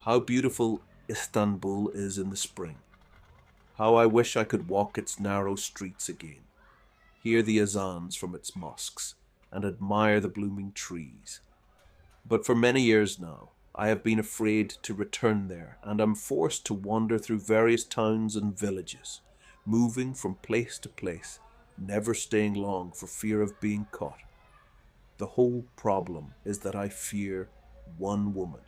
How beautiful Istanbul is in the spring. How I wish I could walk its narrow streets again, hear the azans from its mosques, and admire the blooming trees. But for many years now, I have been afraid to return there, and am forced to wander through various towns and villages, moving from place to place, never staying long for fear of being caught. The whole problem is that I fear one woman.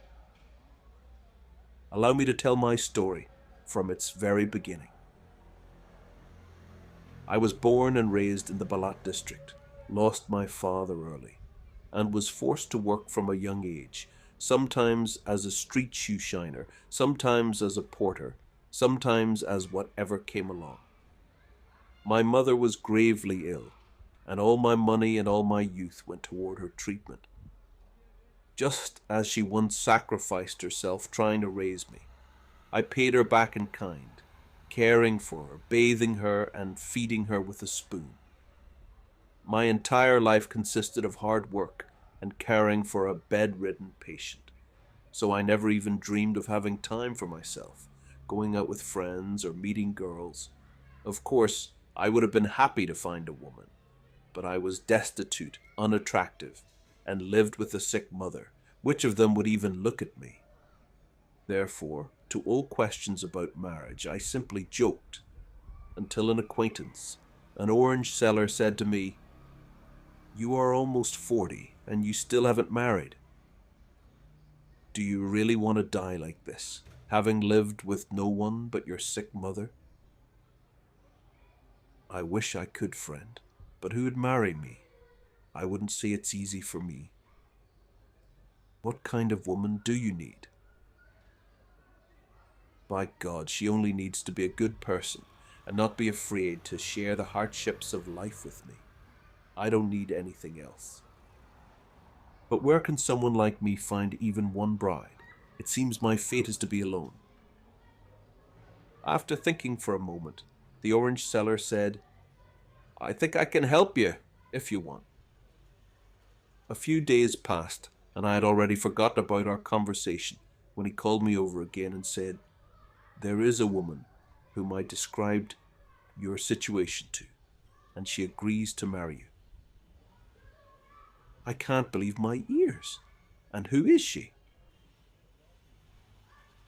Allow me to tell my story from its very beginning. I was born and raised in the Balat district, lost my father early, and was forced to work from a young age, sometimes as a street shoe shiner, sometimes as a porter, sometimes as whatever came along. My mother was gravely ill, and all my money and all my youth went toward her treatment, just as she once sacrificed herself trying to raise me. I paid her back in kind, caring for her, bathing her, and feeding her with a spoon. My entire life consisted of hard work and caring for a bedridden patient, so I never even dreamed of having time for myself, going out with friends or meeting girls. Of course, I would have been happy to find a woman, but I was destitute, unattractive, and lived with a sick mother. Which of them would even look at me? Therefore, to all questions about marriage, I simply joked, until an acquaintance, an orange seller, said to me, "You are almost 40, and you still haven't married. Do you really want to die like this, having lived with no one but your sick mother?" I wish I could, friend, but who would marry me? I wouldn't say it's easy for me. What kind of woman do you need? By God, she only needs to be a good person and not be afraid to share the hardships of life with me. I don't need anything else. But where can someone like me find even one bride? It seems my fate is to be alone. After thinking for a moment, the orange seller said, "I think I can help you, if you want." A few days passed, and I had already forgotten about our conversation when he called me over again and said, "There is a woman whom I described your situation to, and she agrees to marry you." I can't believe my ears. And who is she?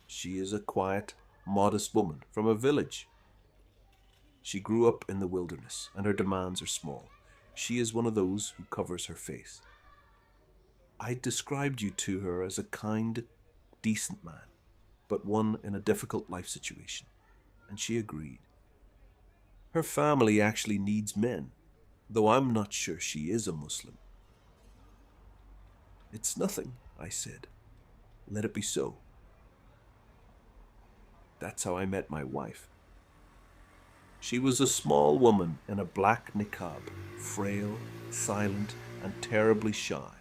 She is a quiet, modest woman from a village. She grew up in the wilderness, and her demands are small. She is one of those who covers her face. I described you to her as a kind, decent man, but one in a difficult life situation, and she agreed. Her family actually needs men, though I'm not sure she is a Muslim. "It's nothing," I said. "Let it be so." That's how I met my wife. She was a small woman in a black niqab, frail, silent, and terribly shy.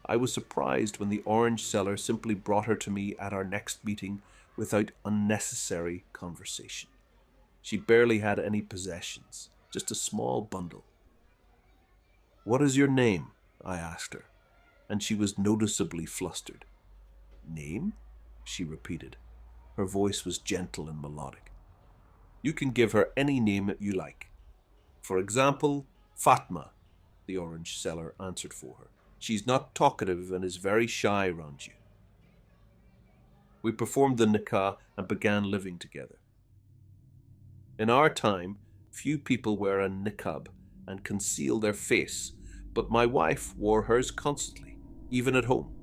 I was surprised when the orange seller simply brought her to me at our next meeting without unnecessary conversation. She barely had any possessions, just a small bundle. "What is your name?" I asked her, and she was noticeably flustered. "Name?" she repeated. Her voice was gentle and melodic. "You can give her any name that you like. For example, Fatma," the orange seller answered for her. "She's not talkative and is very shy around you." We performed the nikah and began living together. In our time, few people wear a niqab and conceal their face, but my wife wore hers constantly, even at home.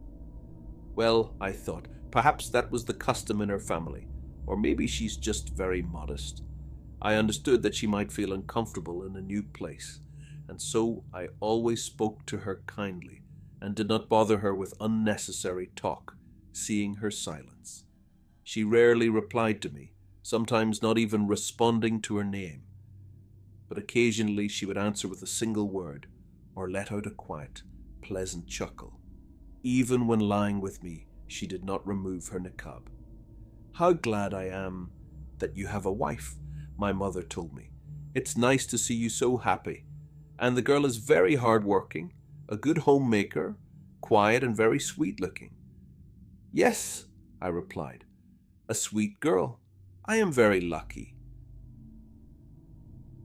Well, I thought, perhaps that was the custom in her family, or maybe she's just very modest. I understood that she might feel uncomfortable in a new place, and so I always spoke to her kindly and did not bother her with unnecessary talk, seeing her silence. She rarely replied to me, sometimes not even responding to her name, but occasionally she would answer with a single word or let out a quiet, pleasant chuckle. Even when lying with me, she did not remove her niqab. "How glad I am that you have a wife," my mother told me. "It's nice to see you so happy. And the girl is very hard-working, a good homemaker, quiet and very sweet-looking." "Yes, I replied. "A sweet girl. I am very lucky."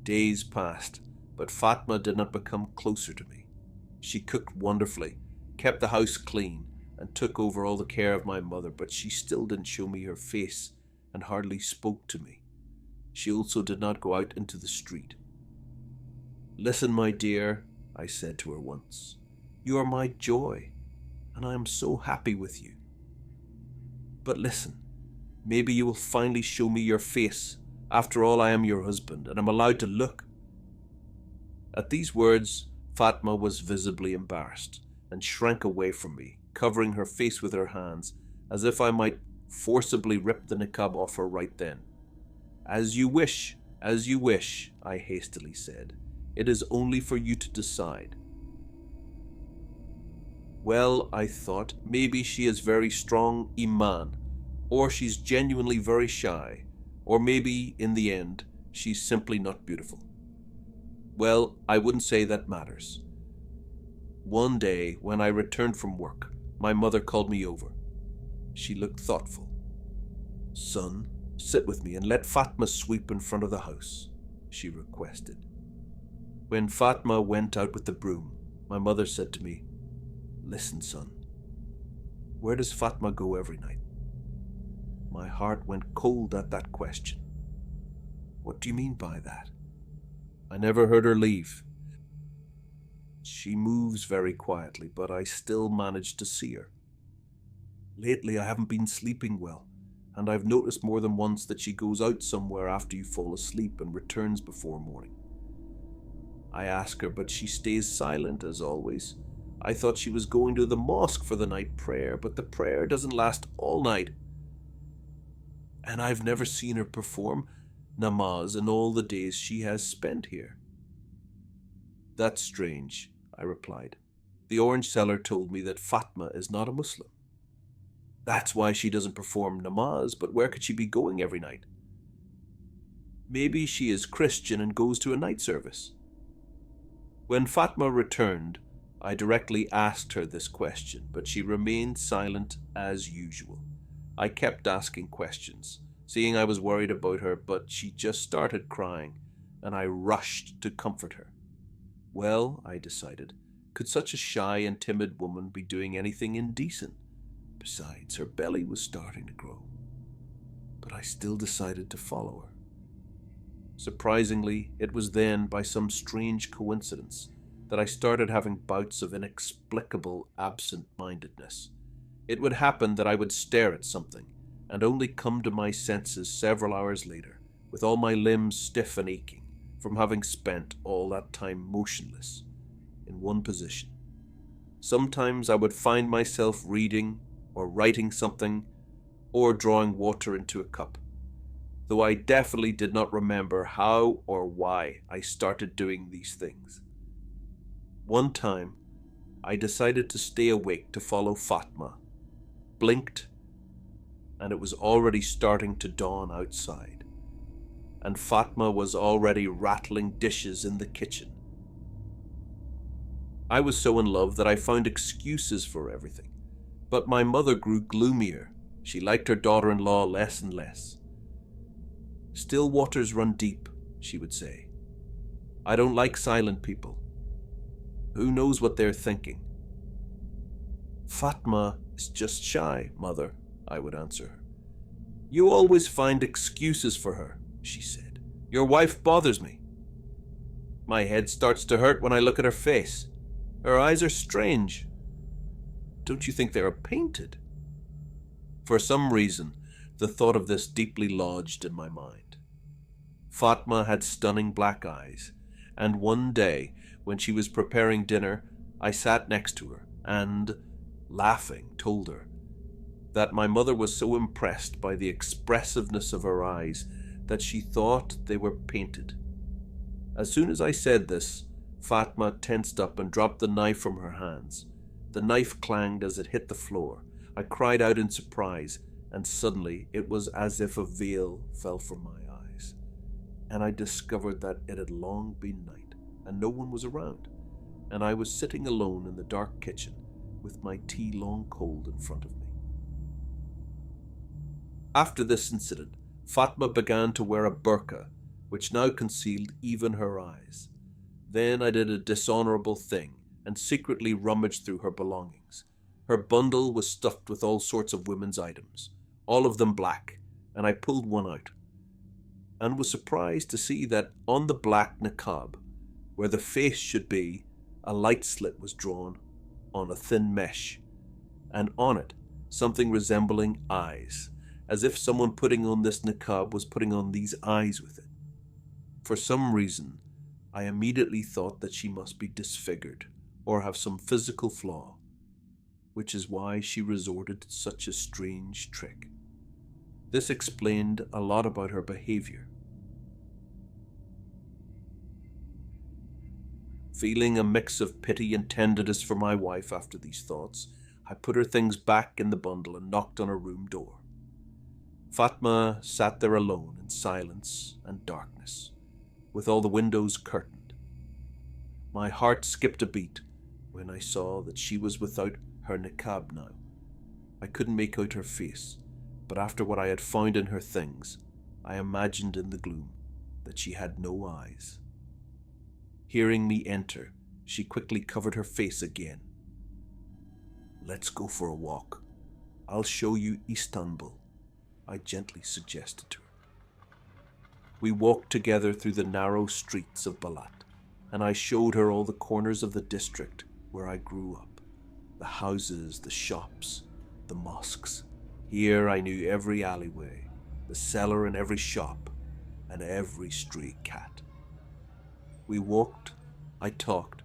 Days passed, but Fatma did not become closer to me. She cooked wonderfully, kept the house clean, and took over all the care of my mother, but she still didn't show me her face and hardly spoke to me. She also did not go out into the street. "Listen, my dear," I said to her once. "You are my joy, and I am so happy with you. But listen, maybe you will finally show me your face. After all, I am your husband, and am allowed to look." At these words, Fatma was visibly embarrassed and shrank away from me, covering her face with her hands, as if I might forcibly rip the niqab off her right then. As you wish," I hastily said. "It is only for you to decide." Well, I thought, maybe she has very strong iman, or she's genuinely very shy, or maybe, in the end, she's simply not beautiful. Well, I wouldn't say that matters. One day, when I returned from work, my mother called me over. She looked thoughtful. "Son, sit with me and let Fatma sweep in front of the house," she requested. When Fatma went out with the broom, my mother said to me, "Listen, son, where does Fatma go every night?" My heart went cold at that question. "What do you mean by that?" "I never heard her leave. She moves very quietly, but I still manage to see her. Lately I haven't been sleeping well, and I've noticed more than once that she goes out somewhere after you fall asleep and returns before morning. I ask her, but she stays silent as always. I thought she was going to the mosque for the night prayer, but the prayer doesn't last all night. And I've never seen her perform namaz in all the days she has spent here." "That's strange," I replied. "The orange seller told me that Fatma is not a Muslim." "That's why she doesn't perform namaz, but where could she be going every night?" "Maybe she is Christian and goes to a night service." When Fatma returned, I directly asked her this question, but she remained silent as usual. I kept asking questions, seeing I was worried about her, but she just started crying, and I rushed to comfort her. Well, I decided, could such a shy and timid woman be doing anything indecent? Besides, her belly was starting to grow. But I still decided to follow her. Surprisingly, it was then, by some strange coincidence, that I started having bouts of inexplicable absent-mindedness. It would happen that I would stare at something, and only come to my senses several hours later, with all my limbs stiff and aching, from having spent all that time motionless, in one position. Sometimes I would find myself reading, or writing something, or drawing water into a cup, though I definitely did not remember how or why I started doing these things. One time, I decided to stay awake to follow Fatma, blinked, and it was already starting to dawn outside, and Fatma was already rattling dishes in the kitchen. I was so in love that I found excuses for everything, but my mother grew gloomier. She liked her daughter-in-law less and less. "Still waters run deep," she would say. "I don't like silent people. Who knows what they're thinking?" "Fatma is just shy, mother," I would answer her. "You always find excuses for her," she said. "Your wife bothers me. My head starts to hurt when I look at her face. Her eyes are strange. Don't you think they are painted?" For some reason, the thought of this deeply lodged in my mind. Fatma had stunning black eyes, and one day, when she was preparing dinner, I sat next to her and, laughing, told her that my mother was so impressed by the expressiveness of her eyes that she thought they were painted. As soon as I said this, Fatma tensed up and dropped the knife from her hands. The knife clanged as it hit the floor. I cried out in surprise, and suddenly it was as if a veil fell from my eyes, and I discovered that it had long been night, and no one was around, and I was sitting alone in the dark kitchen with my tea long cold in front of me. After this incident, Fatma began to wear a burqa, which now concealed even her eyes. Then I did a dishonorable thing and secretly rummaged through her belongings. Her bundle was stuffed with all sorts of women's items, all of them black, and I pulled one out, and was surprised to see that on the black niqab, where the face should be, a light slit was drawn on a thin mesh, and on it something resembling eyes, as if someone putting on this niqab was putting on these eyes with it. For some reason, I immediately thought that she must be disfigured or have some physical flaw, which is why she resorted to such a strange trick. This explained a lot about her behavior. Feeling a mix of pity and tenderness for my wife after these thoughts, I put her things back in the bundle and knocked on her room door. Fatma sat there alone in silence and darkness, with all the windows curtained. My heart skipped a beat when I saw that she was without her niqab now. I couldn't make out her face, but after what I had found in her things, I imagined in the gloom that she had no eyes. Hearing me enter, she quickly covered her face again. "Let's go for a walk. I'll show you Istanbul," I gently suggested to her. We walked together through the narrow streets of Balat, and I showed her all the corners of the district where I grew up. The houses, the shops, the mosques. Here I knew every alleyway, the cellar in every shop, and every stray cat. We walked, I talked.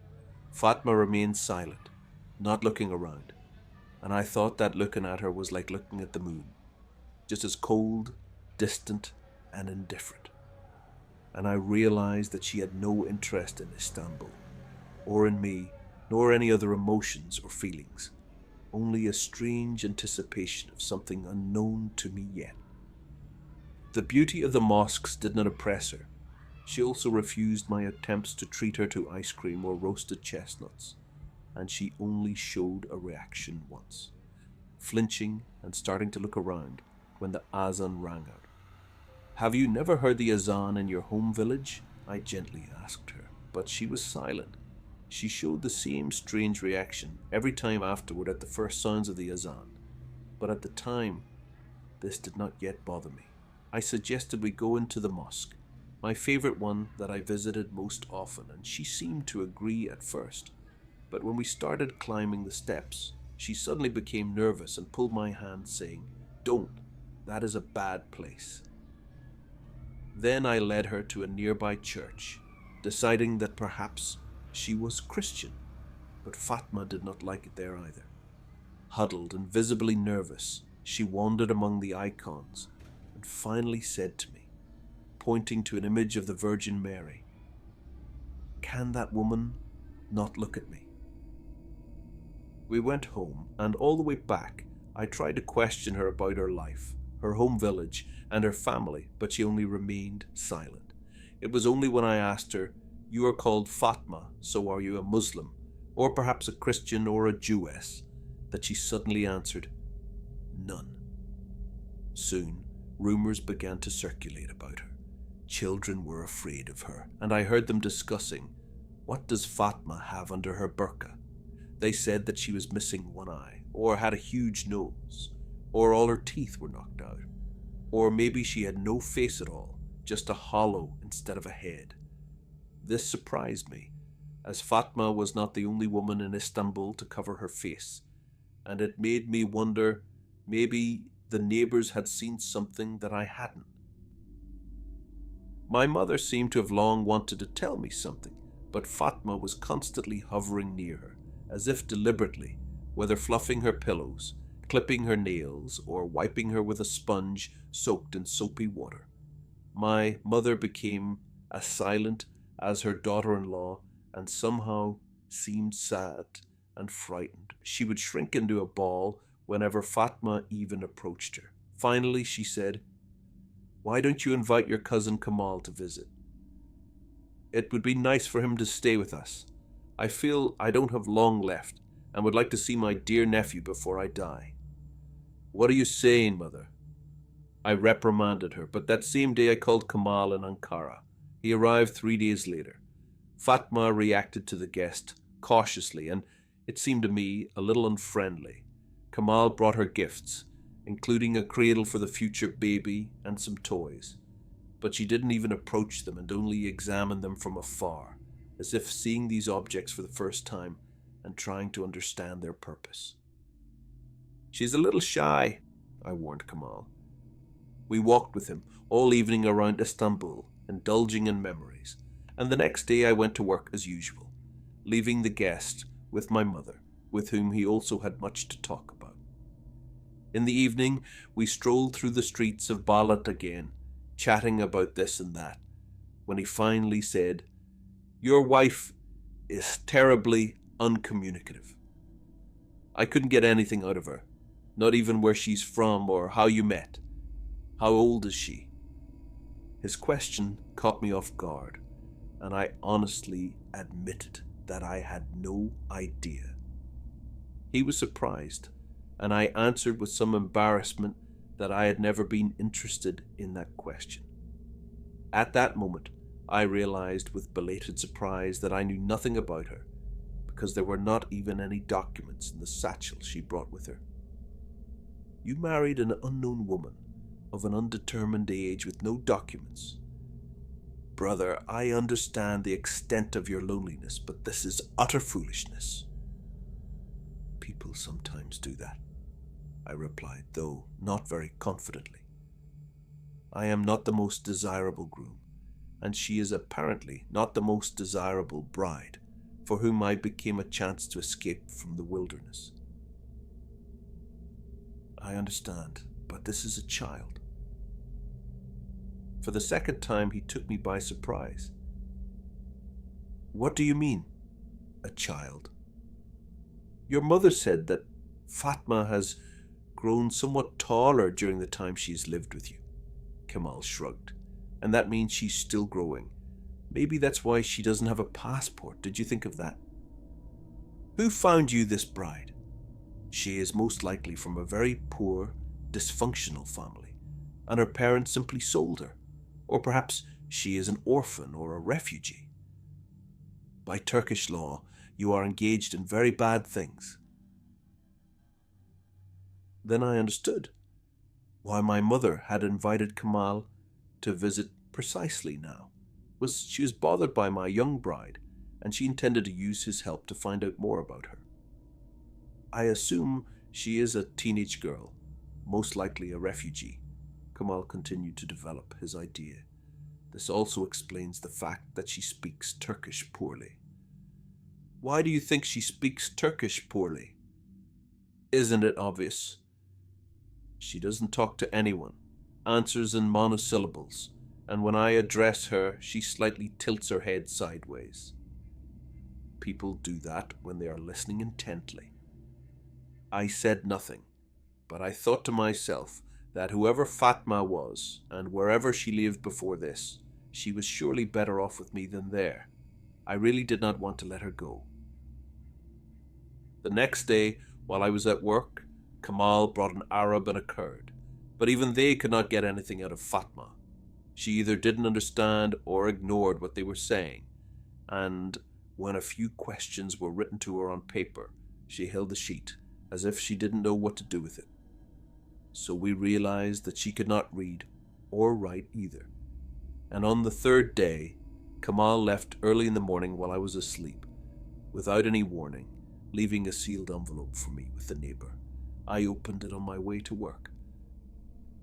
Fatma remained silent, not looking around, and I thought that looking at her was like looking at the moon, just as cold, distant, and indifferent. And I realized that she had no interest in Istanbul, or in me, nor any other emotions or feelings, only a strange anticipation of something unknown to me yet. The beauty of the mosques did not oppress her. She also refused my attempts to treat her to ice cream or roasted chestnuts, and she only showed a reaction once, flinching and starting to look around when the azan rang out. "Have you never heard the azan in your home village?" I gently asked her, but she was silent. She showed the same strange reaction every time afterward at the first sounds of the azan, but at the time, this did not yet bother me. I suggested we go into the mosque, my favorite one that I visited most often, and she seemed to agree at first. But when we started climbing the steps, she suddenly became nervous and pulled my hand, saying, "Don't, that is a bad place." Then I led her to a nearby church, deciding that perhaps she was Christian, but Fatma did not like it there either. Huddled and visibly nervous, she wandered among the icons and finally said to me, pointing to an image of the Virgin Mary, "Can that woman not look at me?" We went home, and all the way back, I tried to question her about her life, her home village, and her family, but she only remained silent. It was only when I asked her, "You are called Fatma, so are you a Muslim, or perhaps a Christian or a Jewess?" that she suddenly answered, "None." Soon, rumors began to circulate about her. Children were afraid of her, and I heard them discussing, "What does Fatma have under her burqa?" They said that she was missing one eye, or had a huge nose, or all her teeth were knocked out, or maybe she had no face at all, just a hollow instead of a head. This surprised me, as Fatma was not the only woman in Istanbul to cover her face, and it made me wonder, maybe the neighbors had seen something that I hadn't. My mother seemed to have long wanted to tell me something, but Fatma was constantly hovering near her, as if deliberately, whether fluffing her pillows, clipping her nails, or wiping her with a sponge soaked in soapy water. My mother became as silent as her daughter-in-law and somehow seemed sad and frightened. She would shrink into a ball whenever Fatma even approached her. Finally, she said, "Why don't you invite your cousin Kamal to visit? It would be nice for him to stay with us. I feel I don't have long left and would like to see my dear nephew before I die." "What are you saying, Mother?" I reprimanded her, but that same day I called Kamal in Ankara. He arrived 3 days later. Fatma reacted to the guest cautiously, and it seemed to me a little unfriendly. Kamal brought her gifts, including a cradle for the future baby and some toys. But she didn't even approach them and only examined them from afar, as if seeing these objects for the first time and trying to understand their purpose. "She's a little shy," I warned Kamal. We walked with him all evening around Istanbul, indulging in memories, and the next day I went to work as usual, leaving the guest with my mother, with whom he also had much to talk about. In the evening, we strolled through the streets of Balat again, chatting about this and that, when he finally said, "Your wife is terribly uncommunicative. I couldn't get anything out of her, not even where she's from or how you met. How old is she?" His question caught me off guard, and I honestly admitted that I had no idea. He was surprised, and I answered with some embarrassment that I had never been interested in that question. At that moment, I realized with belated surprise that I knew nothing about her, because there were not even any documents in the satchel she brought with her. "You married an unknown woman of an undetermined age with no documents. Brother, I understand the extent of your loneliness, but this is utter foolishness." "People sometimes do that," I replied, though not very confidently. "I am not the most desirable groom, and she is apparently not the most desirable bride, for whom I became a chance to escape from the wilderness." "I understand, but this is a child." For the second time, he took me by surprise. "What do you mean, a child?" "Your mother said that Fatma has grown somewhat taller during the time she's lived with you." Kamal shrugged. "And that means she's still growing. Maybe that's why she doesn't have a passport. Did you think of that?" "Who found you this bride?" "She is most likely from a very poor, dysfunctional family, and her parents simply sold her. Or perhaps she is an orphan or a refugee. By Turkish law, you are engaged in very bad things." Then I understood why my mother had invited Kamal to visit precisely now. She was bothered by my young bride, and she intended to use his help to find out more about her. "I assume she is a teenage girl, most likely a refugee." Kamal continued to develop his idea. "This also explains the fact that she speaks Turkish poorly." "Why do you think she speaks Turkish poorly?" "Isn't it obvious? She doesn't talk to anyone, answers in monosyllables, and when I address her, she slightly tilts her head sideways. People do that when they are listening intently." I said nothing, but I thought to myself that whoever Fatma was, and wherever she lived before this, she was surely better off with me than there. I really did not want to let her go. The next day, while I was at work, Kamal brought an Arab and a Kurd, but even they could not get anything out of Fatma. She either didn't understand or ignored what they were saying, and when a few questions were written to her on paper, she held the sheet as if she didn't know what to do with it. So we realized that she could not read or write either. And on the third day, Kamal left early in the morning while I was asleep, without any warning, leaving a sealed envelope for me with the neighbor. I opened it on my way to work.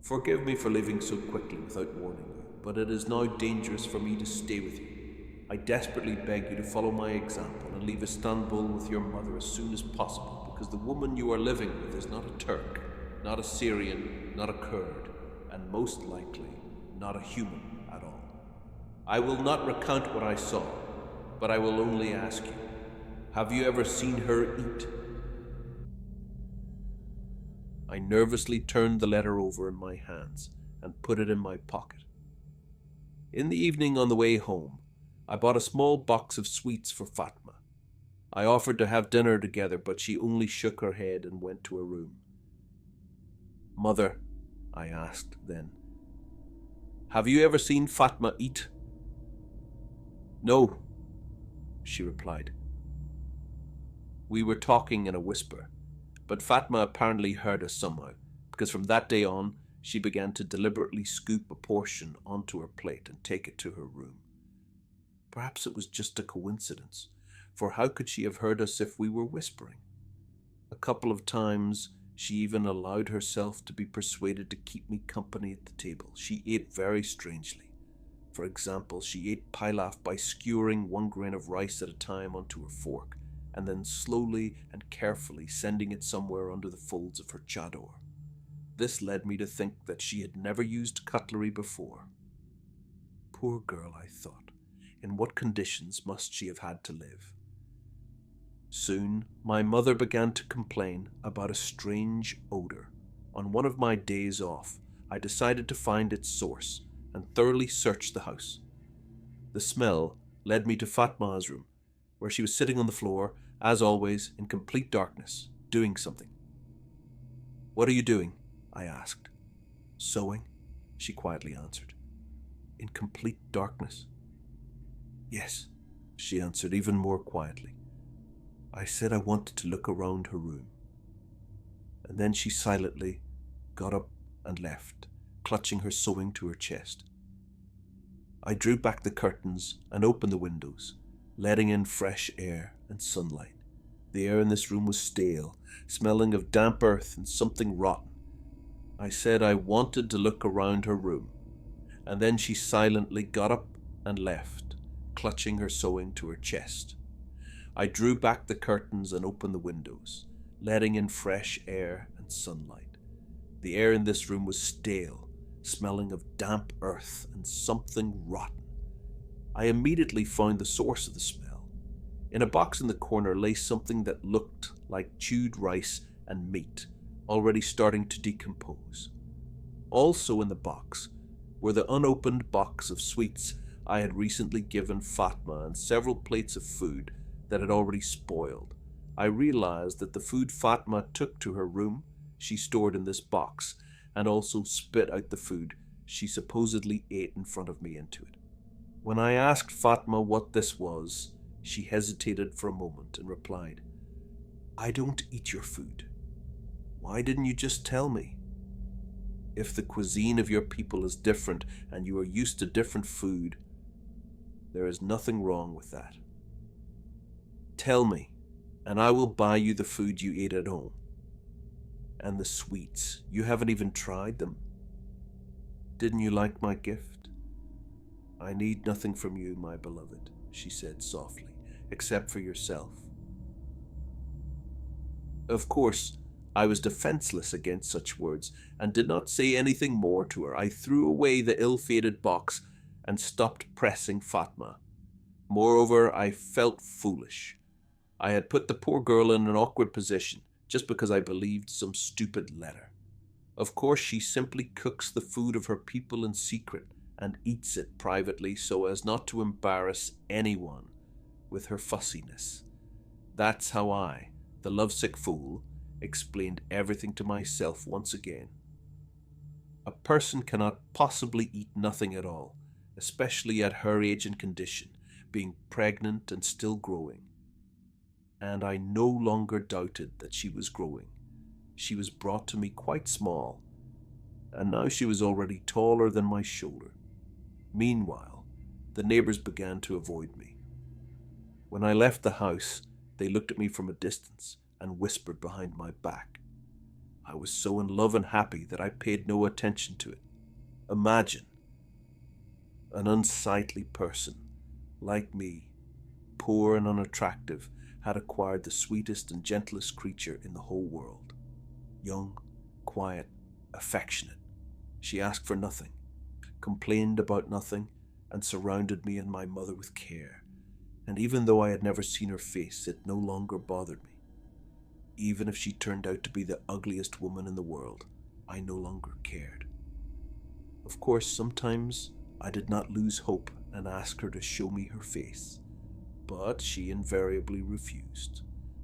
"Forgive me for leaving so quickly without warning you, but it is now dangerous for me to stay with you. I desperately beg you to follow my example and leave Istanbul with your mother as soon as possible, because the woman you are living with is not a Turk, not a Syrian, not a Kurd, and most likely not a human at all. I will not recount what I saw, but I will only ask you, have you ever seen her eat?" I nervously turned the letter over in my hands and put it in my pocket. In the evening on the way home, I bought a small box of sweets for Fatma. I offered to have dinner together, but she only shook her head and went to her room. "Mother, I asked then. "Have you ever seen Fatma eat?" "No," she replied. We were talking in a whisper, but Fatma apparently heard us somehow, because from that day on, she began to deliberately scoop a portion onto her plate and take it to her room. Perhaps it was just a coincidence, for how could she have heard us if we were whispering? A couple of times, she even allowed herself to be persuaded to keep me company at the table. She ate very strangely. For example, she ate pilaf by skewering 1 grain of rice at a time onto her fork, and then slowly and carefully sending it somewhere under the folds of her chador. This led me to think that she had never used cutlery before. Poor girl, I thought. In what conditions must she have had to live? Soon, my mother began to complain about a strange odor. On one of my days off, I decided to find its source and thoroughly search the house. The smell led me to Fatma's room, where she was sitting on the floor, as always, in complete darkness, doing something. "What are you doing?" I asked. "Sewing," she quietly answered. "In complete darkness?" "Yes," she answered even more quietly. I said I wanted to look around her room. And then she silently got up and left, clutching her sewing to her chest. I drew back the curtains and opened the windows, letting in fresh air and sunlight. The air in this room was stale, smelling of damp earth and something rotten. I said I wanted to look around her room, and then she silently got up and left, clutching her sewing to her chest. I drew back the curtains and opened the windows, letting in fresh air and sunlight. The air in this room was stale, smelling of damp earth and something rotten. I immediately found the source of the smell. In a box in the corner lay something that looked like chewed rice and meat, already starting to decompose. Also in the box were the unopened box of sweets I had recently given Fatma and several plates of food that had already spoiled. I realized that the food Fatma took to her room she stored in this box, and also spit out the food she supposedly ate in front of me into it. When I asked Fatma what this was, she hesitated for a moment and replied, "I don't eat your food. Why didn't you just tell me? If the cuisine of your people is different and you are used to different food, there is nothing wrong with that. Tell me, and I will buy you the food you ate at home. And the sweets, you haven't even tried them. Didn't you like my gift? I need nothing from you, my beloved," she said softly, "except for yourself." Of course, I was defenseless against such words and did not say anything more to her. I threw away the ill-fated box and stopped pressing Fatma. Moreover, I felt foolish. I had put the poor girl in an awkward position just because I believed some stupid letter. Of course, she simply cooks the food of her people in secret and eats it privately so as not to embarrass anyone with her fussiness. That's how I, the lovesick fool, explained everything to myself once again. A person cannot possibly eat nothing at all, especially at her age and condition, being pregnant and still growing. And I no longer doubted that she was growing. She was brought to me quite small, and now she was already taller than my shoulder. Meanwhile, the neighbors began to avoid me. When I left the house, they looked at me from a distance and whispered behind my back. I was so in love and happy that I paid no attention to it. Imagine an unsightly person like me, poor and unattractive, had acquired the sweetest and gentlest creature in the whole world. Young, quiet, affectionate. She asked for nothing, complained about nothing, and surrounded me and my mother with care. And even though I had never seen her face, it no longer bothered me. Even if she turned out to be the ugliest woman in the world, I no longer cared. Of course, sometimes I did not lose hope and asked her to show me her face, but she invariably refused.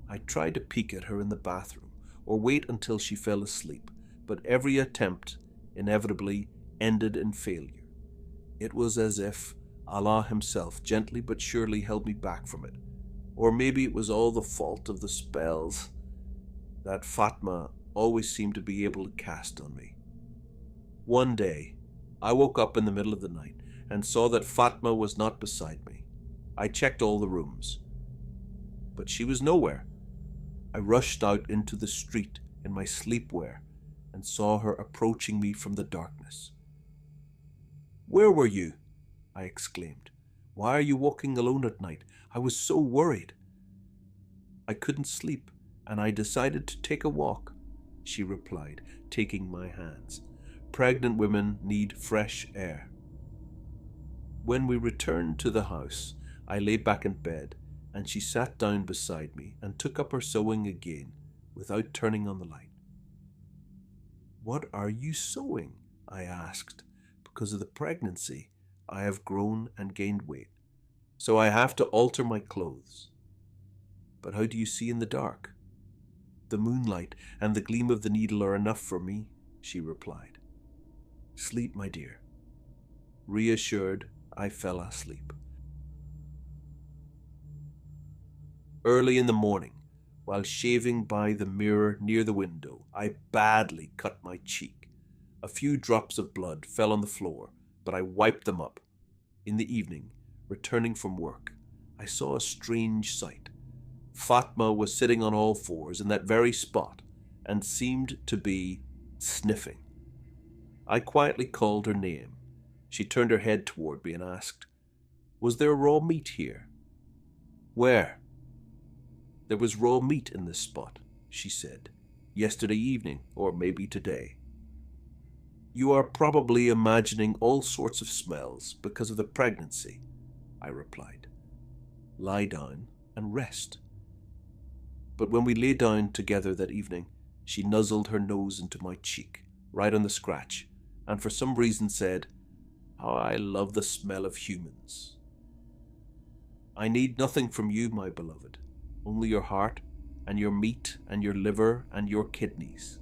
I tried to peek at her in the bathroom or wait until she fell asleep, but every attempt inevitably ended in failure. It was as if Allah himself gently but surely held me back from it. Or maybe it was all the fault of the spells that Fatma always seemed to be able to cast on me. One day, I woke up in the middle of the night and saw that Fatma was not beside me. I checked all the rooms, but she was nowhere. I rushed out into the street in my sleepwear and saw her approaching me from the darkness. "Where were you?" I exclaimed. "Why are you walking alone at night? I was so worried." "I couldn't sleep, and I decided to take a walk," she replied, taking my hands. "Pregnant women need fresh air." When we returned to the house, I lay back in bed, and she sat down beside me and took up her sewing again without turning on the light. "What are you sewing?" I asked. "Because of the pregnancy, I have grown and gained weight, so I have to alter my clothes." "But how do you see in the dark?" "The moonlight and the gleam of the needle are enough for me," she replied. "Sleep, my dear." Reassured, I fell asleep. Early in the morning, while shaving by the mirror near the window, I badly cut my cheek. A few drops of blood fell on the floor, but I wiped them up. In the evening, returning from work, I saw a strange sight. Fatma was sitting on all fours in that very spot and seemed to be sniffing. I quietly called her name. She turned her head toward me and asked, "Was there raw meat here?" "Where?" "There was raw meat in this spot," she said. "Yesterday evening, or maybe today." "You are probably imagining all sorts of smells because of the pregnancy," I replied. "Lie down and rest." But when we lay down together that evening, she nuzzled her nose into my cheek, right on the scratch, and for some reason said, "How I love the smell of humans." "I need nothing from you, my beloved, only your heart and your meat and your liver and your kidneys."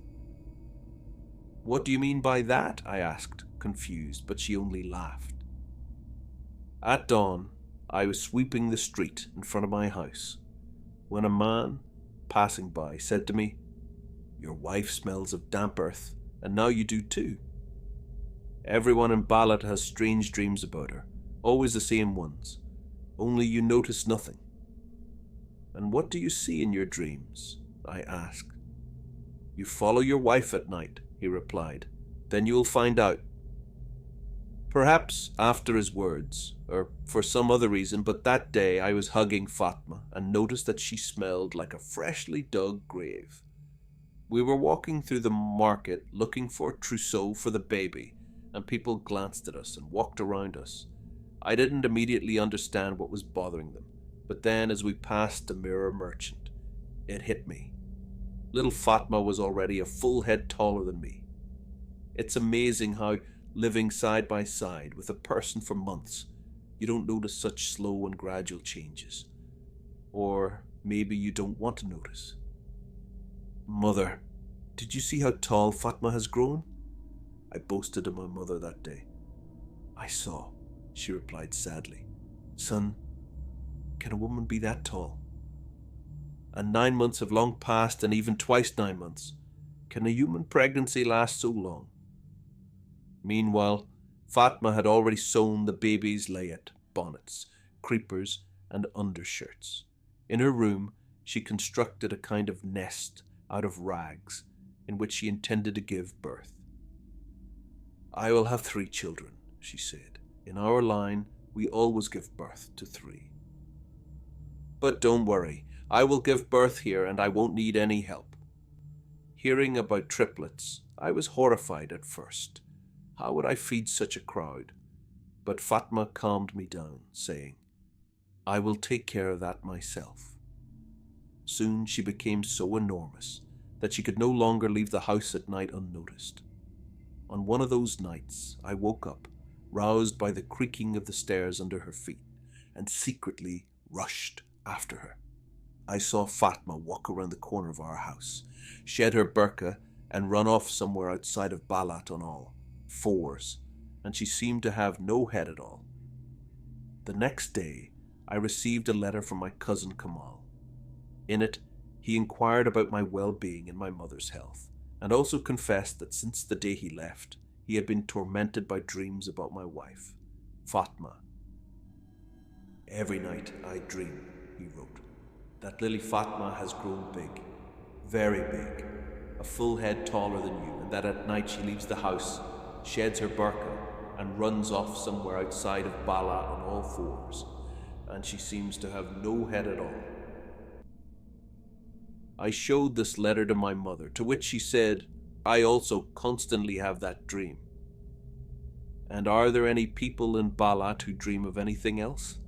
"What do you mean by that?" I asked, confused, but she only laughed. At dawn, I was sweeping the street in front of my house when a man passing by said to me, "Your wife smells of damp earth, and now you do too." Everyone in Balat has strange dreams about her, always the same ones, only you notice nothing. "And what do you see in your dreams?" I asked. "You follow your wife at night," he replied. "Then you will find out." Perhaps after his words, or for some other reason, but that day I was hugging Fatma and noticed that she smelled like a freshly dug grave. We were walking through the market looking for a trousseau for the baby, and people glanced at us and walked around us. I didn't immediately understand what was bothering them, but then as we passed the mirror merchant, it hit me. Little Fatma was already a full head taller than me. It's amazing how, living side by side with a person for months, you don't notice such slow and gradual changes. Or maybe you don't want to notice. "Mother, did you see how tall Fatma has grown?" I boasted to my mother that day. "I saw," she replied sadly. "Son, can a woman be that tall? And 9 months have long passed, and even twice 9 months. Can a human pregnancy last so long?" Meanwhile, Fatma had already sewn the baby's layette, bonnets, creepers, and undershirts. In her room, she constructed a kind of nest out of rags in which she intended to give birth. "I will have 3 children," she said. "In our line, we always give birth to 3. But don't worry, I will give birth here and I won't need any help." Hearing about triplets, I was horrified at first. How would I feed such a crowd? But Fatma calmed me down, saying, "I will take care of that myself." Soon she became so enormous that she could no longer leave the house at night unnoticed. On one of those nights, I woke up, roused by the creaking of the stairs under her feet, and secretly rushed after her. I saw Fatma walk around the corner of our house, shed her burqa, and run off somewhere outside of Balat on all fours, and she seemed to have no head at all. The next day, I received a letter from my cousin Kamal. In it, he inquired about my well-being and my mother's health, and also confessed that since the day he left, he had been tormented by dreams about my wife, Fatma. "Every night I dream," he wrote, "that Lily Fatma has grown big, very big, a full head taller than you, and that at night she leaves the house, sheds her burqa, and runs off somewhere outside of Bala on all fours, and she seems to have no head at all." I showed this letter to my mother, to which she said, "I also constantly have that dream." "And are there any people in Balat who dream of anything else?"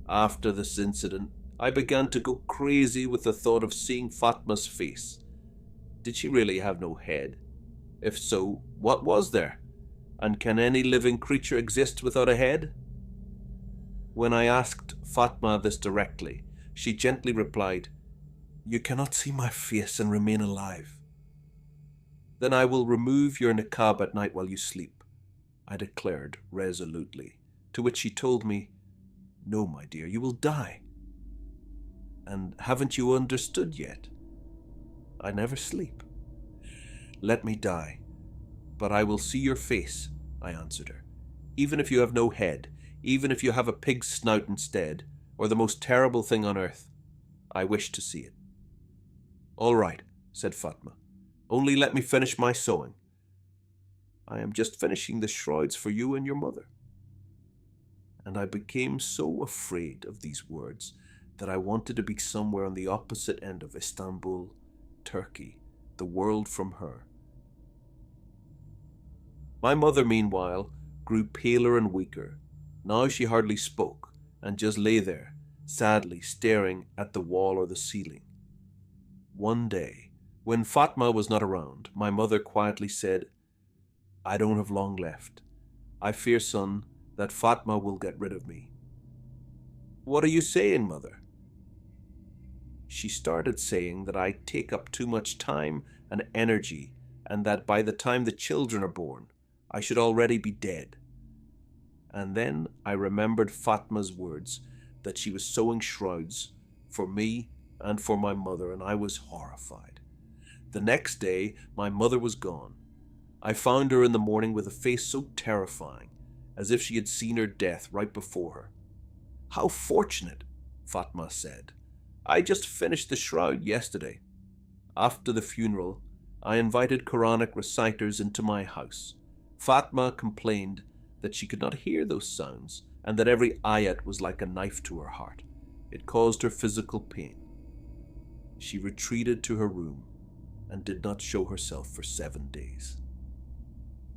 After this incident, I began to go crazy with the thought of seeing Fatma's face. Did she really have no head? If so, what was there? And can any living creature exist without a head? When I asked Fatma this directly, she gently replied, "You cannot see my face and remain alive." "Then I will remove your niqab at night while you sleep," I declared resolutely, to which she told me, "No, my dear, you will die. And haven't you understood yet? I never sleep." "Let me die, but I will see your face," I answered her. "Even if you have no head, even if you have a pig's snout instead, or the most terrible thing on earth, I wish to see it." "All right," said Fatma. "Only let me finish my sewing. I am just finishing the shrouds for you and your mother." And I became so afraid of these words that I wanted to be somewhere on the opposite end of Istanbul, Turkey, the world from her. My mother, meanwhile, grew paler and weaker. Now she hardly spoke, and just lay there, sadly staring at the wall or the ceiling. One day, when Fatma was not around, my mother quietly said, "I don't have long left. I fear, son, that Fatma will get rid of me." "What are you saying, mother?" She started saying that I take up too much time and energy, and that by the time the children are born, I should already be dead. And then I remembered Fatma's words that she was sewing shrouds for me and for my mother, and I was horrified. The next day, my mother was gone. I found her in the morning with a face so terrifying, as if she had seen her death right before her. "How fortunate," Fatma said. "I just finished the shroud yesterday." After the funeral, I invited Quranic reciters into my house. Fatma complained that she could not hear those sounds, and that every ayat was like a knife to her heart. It caused her physical pain. She retreated to her room and did not show herself for 7 days.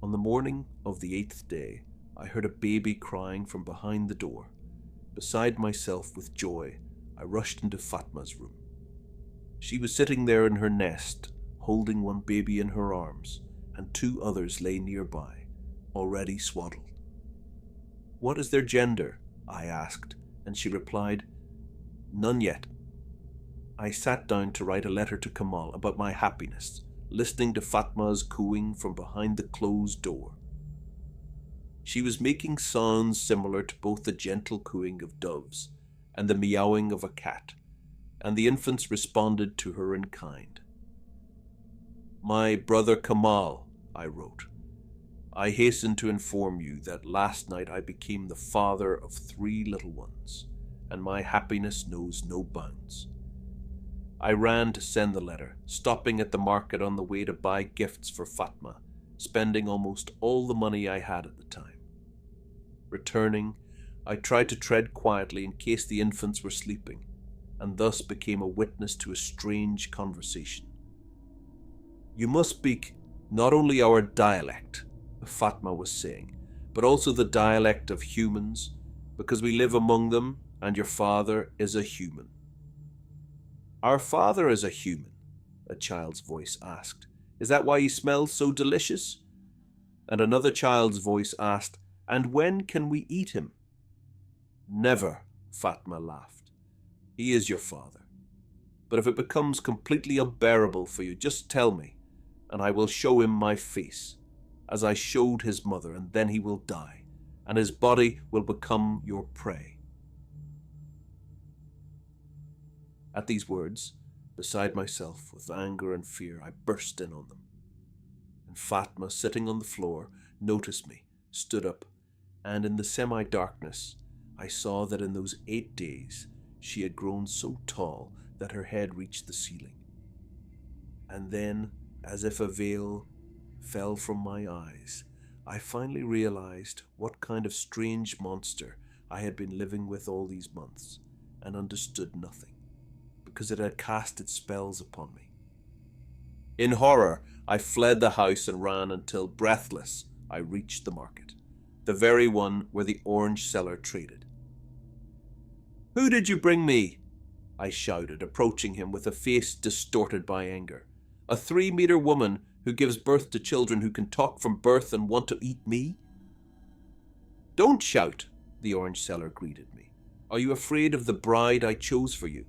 On the morning of the 8th day, I heard a baby crying from behind the door. Beside myself with joy, I rushed into Fatma's room. She was sitting there in her nest, holding one baby in her arms, and 2 others lay nearby, already swaddled. "What is their gender?" I asked, and she replied, "None yet." I sat down to write a letter to Kamal about my happiness, listening to Fatma's cooing from behind the closed door. She was making sounds similar to both the gentle cooing of doves and the meowing of a cat, and the infants responded to her in kind. "My brother Kamal," I wrote, "I hasten to inform you that last night I became the father of 3 little ones, and my happiness knows no bounds." I ran to send the letter, stopping at the market on the way to buy gifts for Fatma, spending almost all the money I had at the time. Returning, I tried to tread quietly in case the infants were sleeping, and thus became a witness to a strange conversation. "You must speak not only our dialect," Fatma was saying, "but also the dialect of humans, because we live among them, and your father is a human." "Our father is a human?" a child's voice asked. "Is that why he smells so delicious?" And another child's voice asked, "And when can we eat him?" "Never," Fatma laughed. "He is your father. But if it becomes completely unbearable for you, just tell me, and I will show him my face, as I showed his mother, and then he will die, and his body will become your prey." At these words, beside myself with anger and fear, I burst in on them. And Fatma, sitting on the floor, noticed me, stood up, and in the semi-darkness, I saw that in those 8 days she had grown so tall that her head reached the ceiling. And then, as if a veil fell from my eyes, I finally realized what kind of strange monster I had been living with all these months, and understood nothing, because it had cast its spells upon me. In horror, I fled the house and ran until, breathless, I reached the market, the very one where the orange seller traded. "Who did you bring me?" I shouted, approaching him with a face distorted by anger. "A 3-meter woman who gives birth to children who can talk from birth and want to eat me?" "Don't shout," the orange seller greeted me. "Are you afraid of the bride I chose for you?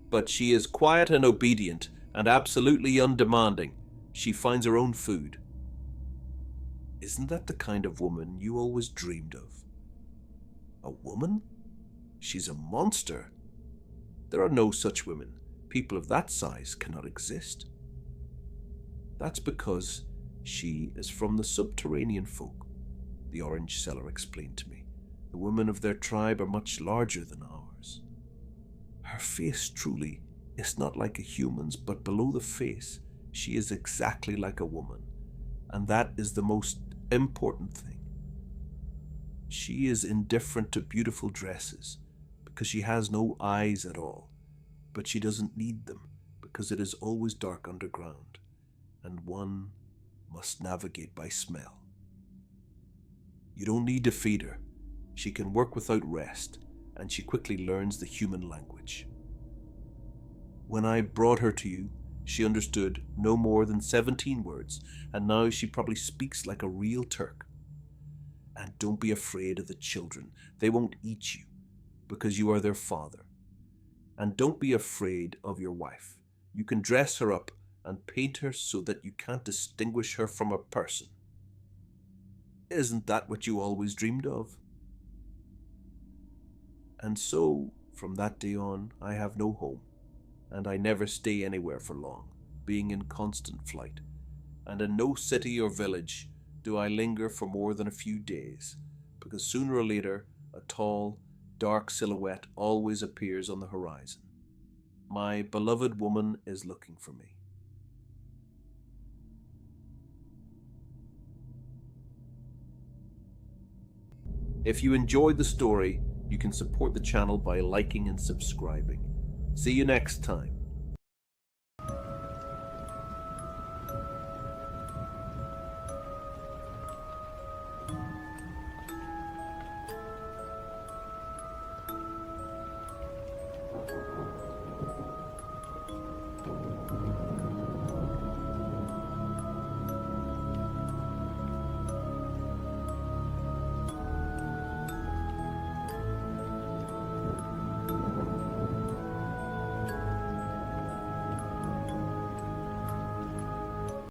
But she is quiet and obedient and absolutely undemanding. She finds her own food." "Isn't that the kind of woman you always dreamed of?" "A woman? She's a monster. There are no such women. People of that size cannot exist." "That's because she is from the subterranean folk," the orange seller explained to me. "The women of their tribe are much larger than ours. Her face truly is not like a human's, but below the face she is exactly like a woman, and that is the most important thing. She is indifferent to beautiful dresses because she has no eyes at all, but she doesn't need them because it is always dark underground, and one must navigate by smell. You don't need to feed her. She can work without rest, and she quickly learns the human language. When I brought her to you, she understood no more than 17 words, and now she probably speaks like a real Turk. And don't be afraid of the children. They won't eat you, because you are their father. And don't be afraid of your wife. You can dress her up and paint her so that you can't distinguish her from a person. Isn't that what you always dreamed of?" And so, from that day on, I have no home, and I never stay anywhere for long, being in constant flight, and in no city or village do I linger for more than a few days, because sooner or later a tall, dark silhouette always appears on the horizon. My beloved woman is looking for me. If you enjoyed the story, you can support the channel by liking and subscribing. See you next time.